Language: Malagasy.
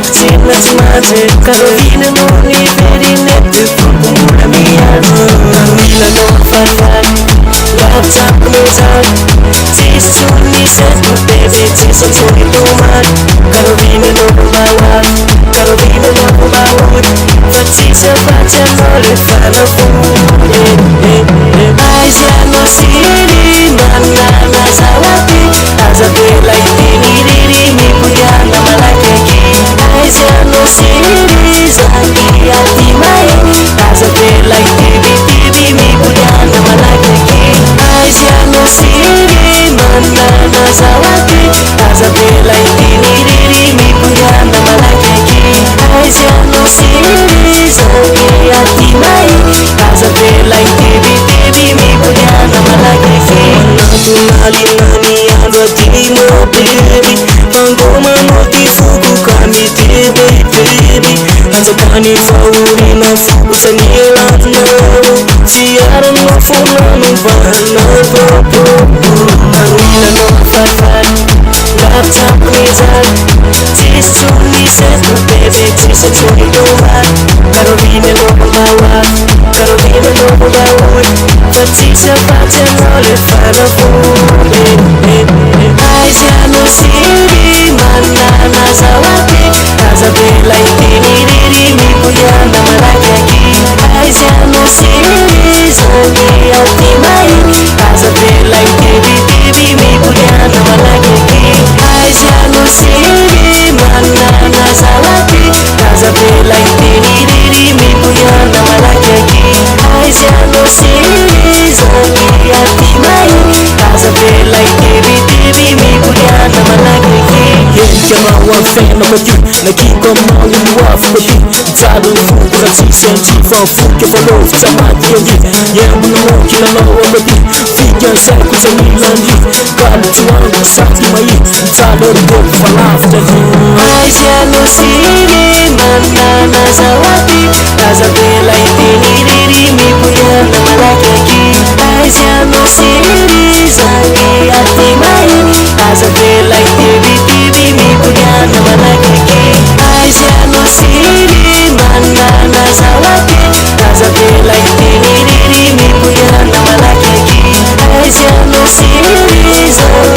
Maje Carolina non mi vedi nette Pura mia Carolina non fa fare Laptop metal Tis sunni set Baby tis a tuni domar Carolina non ma waf Carolina non ma wood Fatisa faccia mole fa la fude Aisiano siri Manna na sawati Azabela itini diri Mi puyana malakeki Aisiano siri Zangi ati mai Azabela itini diri Mi puyana malakeki Aisiano siri Manna na sawati Azabela itini diri Mi puyana malakeki Aisiano siri Zangi ati mai Azabela itini diri Mi puyana malakeki Tunali nani alwatimo baby Pangoma moti fuku kami tebe baby Anzakani fauri na fuku sanila nawo Siara na fulano bana popo Anila no fafat Laptop metal Tis tuni set baby tis a tuni domar Carolina no bawa Carolina no bawa Fatisa faccia mole fa la fude Aisiano siri Manna na sawati Azabela itini diri Mi puyana malakeki Aisiano siri Zangi ati mai Azabela itini diri Mi puyana malakeki Aisiano siri Manna na sawati Azabela itini diri Mi puyana malakeki Aisiano siri Zangi ati mai Azabela itini diri Mi puyana malakeki Jama wa fena bati Nakiko mawi wafu bati Tado fuku na tisenti Fa fuke valo Samati yendi Yembu na mo kila na wa bati Fija seku sa milandi Kali tuwangu sati mai Tado rigoku falafu jadi Aisiano siri Manna na sawati Azabela itini diri Mi puyana malakeki Aisiano siri Zangi ati mai Azabela itini diri Mi puyana malakeki Aisiano siri Manna na sawati Azabela itini diri Mi puyana malakeki Aisiano siri Zangi